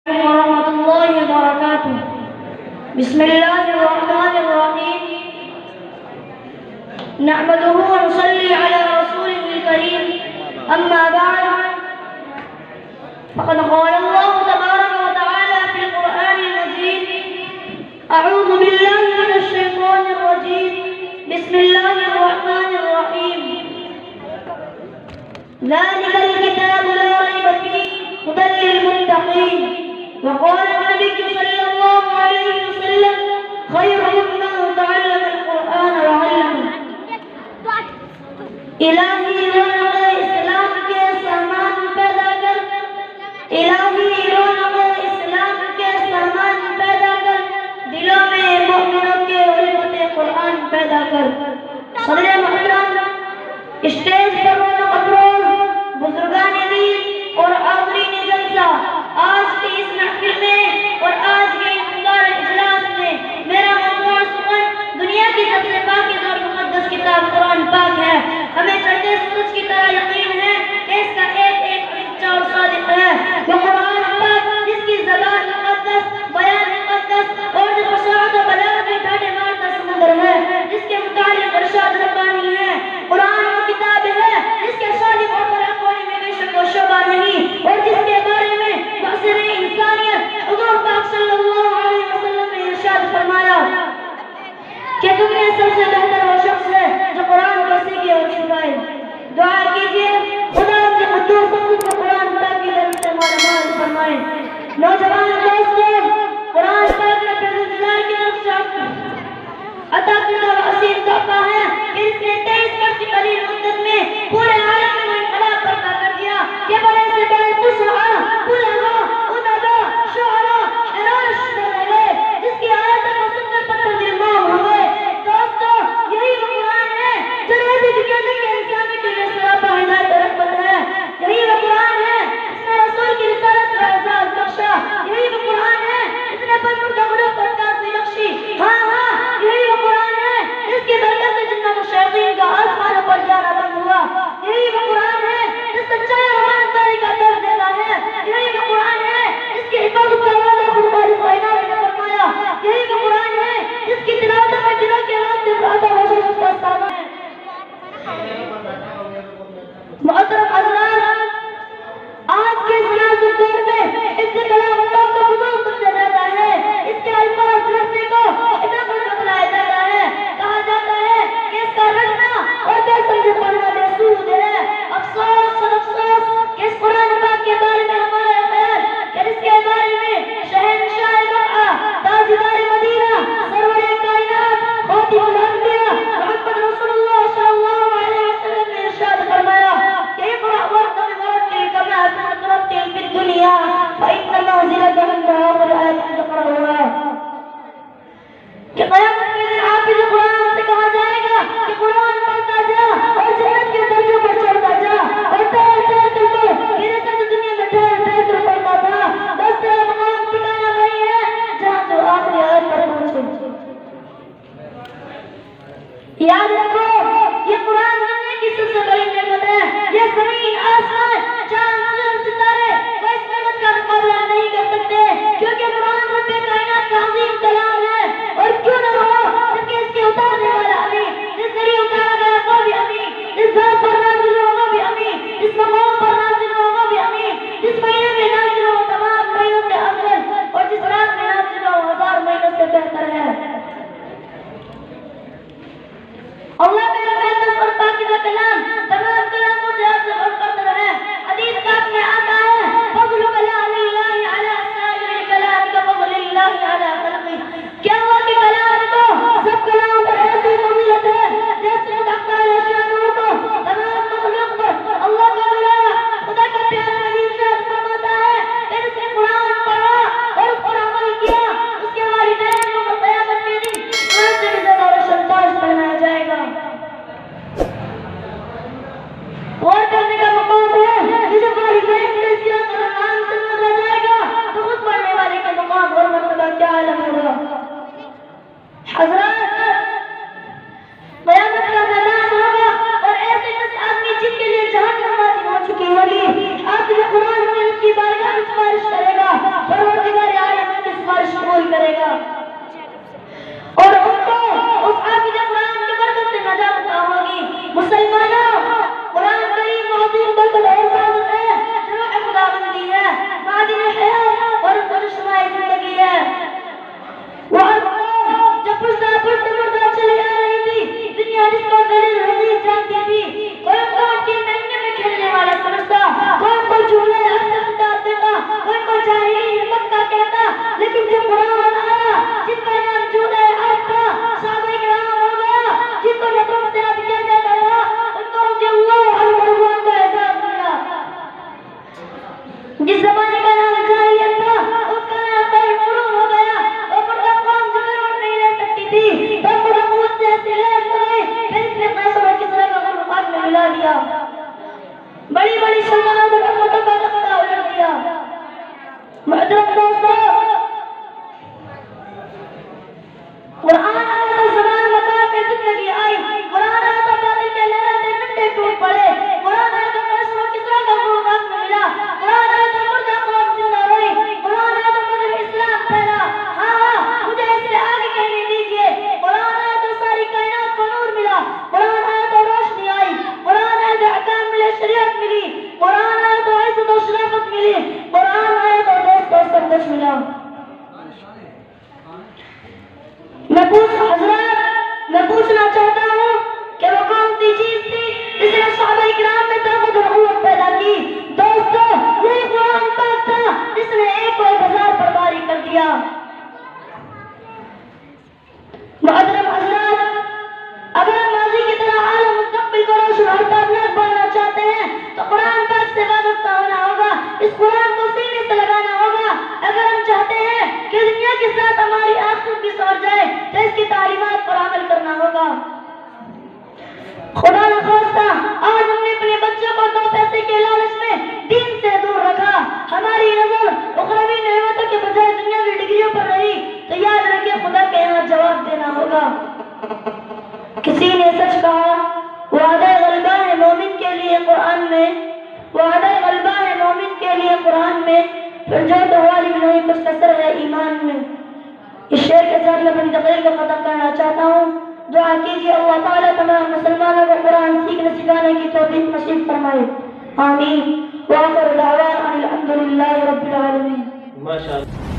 ورحمة الله وبركاته. بسم الله الرحمن الرحيم. نحمده ونصلي على رسوله الكريم. أما بعد، فقد قال الله تبارك وتعالى في القرآن المجيد: أعوذ بالله من الشيطان الرجيم. بسم الله الرحمن الرحيم. ذلك الكتاب لا ريب فيه هدى للمتقين. وقال النبي صلى الله عليه وسلم: خيركم من تعلم القرآن وعلمه. الہی رونق اسلام کے سامان پیدا کر، الہی رونق اسلام کے سامان پیدا کر، دلوں میں مومنوں کے علمت قرآن پیدا کر۔ صدر محترم، اسٹیج پر رونق افروز بزرگان دین اور حاضرین جلسہ، آج کی اس محفل میں اور آج کے اس مبارک اجلاس میں میرا موضوع سخن دنیا کی سب سے پاکیزہ اور مقدس کتاب قرآن پاک ہے۔ ہمیں چڑھتے سورج کی طرح یقین ہے کہ اس کا ایک ایک سچا اور صادق ہے۔ وہ قرآن پاک جس کی زبان مقدس، بیان مقدس اور جو فصاحت و بلاغت میں ٹھاٹھے مارتا سمندر ہے، جس کے متعلق ارشاد ربانی ہے۔ قرآن وہ کتاب ہے جس کے صادق اور برحق ہونے میں بے شک و شبہ نہیں، اور جس کے بارے میں معصر انسانیت حضور پاک صلی اللہ علیہ وسلم نے ارشاد فرمایا کہ تم میں سب سے بہتر وہ شخص ہے جو قرآن کو سیکھے اور سکھائے۔ دعا کیجئے خدا اپنے قدوس کو قرآن پاک کی طرف سے مالامال فرمائے۔ نوجوان دوستوں، قرآن پاک نے پروردگار کی طرف سے عطا کردہ وسیع تحفہ ہے کہ اس نے 23 برس کی قلیل مدت میں پورے عالم میں وہ انقلاب برپا کر دیا کہ بڑے سے بڑے فصحاء، علماء، ادباء، شعراء حیران شدہ رہ گئے، جس کی آیتوں کو سن کر پتھر دل موم ہوئے۔ دوستو، یہی وہ قرآن ہے جو روزی دکھانے کے انسانی کے لیے سراپا ہدایت اور رحمت ہے۔ یہی وہ قرآن ہے جس نے رسول کی رسالت کا اعزاز بخشا۔ یہی وہ قرآن ہے جس نے پر مردہ غلوب پر تازی بخشی۔ ہاں ہاں، یہی وہ قرآن ہے جس کی برکت سے جنات و شیاطین کا آسمانوں پر جانا بند ہوا۔ یہی وہ قرآن ہے جس سچائی اور امانتداری کا درس دیتا ہے۔ یہی وہ قرآن ہے جس کی حفاظت کا وعدہ خود خالق کائنات نے فرمایا۔ یہی وہ قرآن ہے جس کی تلاوت میں دلوں کے راستے پر آتا بشرت کا سامان ہے۔ محترم حضرات، آج کے اس نازک دور میں اس سے کلام اللہ کو فضول سمجھا جاتا ہے، اس کے الفاظ رکھنے کو اتنا کچھ بتلایا جاتا ہے، کہا جاتا ہے کہ اس کا رکھنا اور بے سمجھے پڑھنا بے سود ہے۔ افسوس اور افسوس کہ اس قرآن پاک کے بارے میں ہمارا خیال کہ اس کے بارے میں شہنشاہ مکہ، تاجدار مدینہ، سرور کائنات، خاتم الانبیاء محمد رسول اللہ صلی اللہ علیہ وسلم نے ارشاد فرمایا کہ اقرأ وارتقب ورتل كما كنت ترتل في الدنيا فإن منزلك عند آخر آية تقرأها۔ کہ قیامت کے دن حافظ قرآن سے کہا جائے گا کہ قرآن پڑھتا جا اور جنت کے درجوں پر چڑھتا جا، اور ٹھہر ٹھہر کر کے میرے ساتھ دنیا میں ٹھہر ٹھہر کر پڑھتا تھا، بس تیرا مقام ٹھکانا وہی ہے جہاں تو آخری آیت پر پہنچے۔ یاد رکھو، یہ قرآن دنیا کی سب سے بڑی نعمت ہے۔ یہ زمین، آسمان، چاند، سورج، ستارے وہ اس نعمت کا مقابلہ نہیں کر سکتے، کیونکہ قرآن رب کائنات کا عظیم کلام ہے۔ اور کیوں نہ ہو، جبکہ اس کے اتارنے والا امین، جس ذریعے اتارا گیا وہ بھی امین، جس ذات پر نازل ہوا وہ بھی امین، جس مقام پر نازل ہوا وہ بھی امین، جس مہینے میں نازل ہوا تمام مہینوں سے افضل، اور جس رات میں نازل ہوا 1000 مہینوں سے بہتر ہے۔ اللہ کا مقدس اور پاکیزہ کلام تمام کلاموں سے افضل اور برتر ہے۔ حدیث پاک میں آتا ہے: فضل کلام اللہ علی سائر الکلام کفضل اللہ علی خلقہ۔ کیا ہوا کہ کلام کو سب کلام پر ایسی فضیلت ہے جیسے ڈاکٹر اشیانوں کو تمام مخلوق پر اللہ کا بلایا۔ خدا کا پیارا نبی ارشاد فرماتا ہے کہ جس نے قرآن پڑھا اور اس پر عمل کیا، اس کے والدین کو قیامت کے دن سورج سے بھی زیادہ روشن تاج پہنایا جائے گا۔ کے ساتھ ہماری آنکھوں کی سور جائے تو اس کی تعلیمات پر عمل کرنا ہوگا۔ خدا نخواستہ آج ہم نے اپنے بچوں کو دو پیسے کے لالچ میں دین سے دور رکھا، ہماری نظر اخروی نعمتوں کے بجائے دنیاوی ڈگریوں پر رہی، تو یاد رکھیں خدا کے یہاں جواب دینا ہوگا۔ کسی نے سچ کہا، وعدہ غلبہ ہے مومن کے لیے قرآن میں، وعدہ غلبہ ہے مومن کے لیے قرآن میں، پھر جو تو غالب نہیں کچھ کثر ہے ایمان میں۔ اس شعر کے ساتھ میں اپنی تقریر کو ختم کرنا چاہتا ہوں۔ دعا کیجیے اللہ تعالیٰ تمام مسلمانوں کو قرآن سیکھنے سکھانے کی توفیق نصیب فرمائے، آمین۔ وآخر دعوانا الحمدللہ رب العالمین۔ ماشاءاللہ۔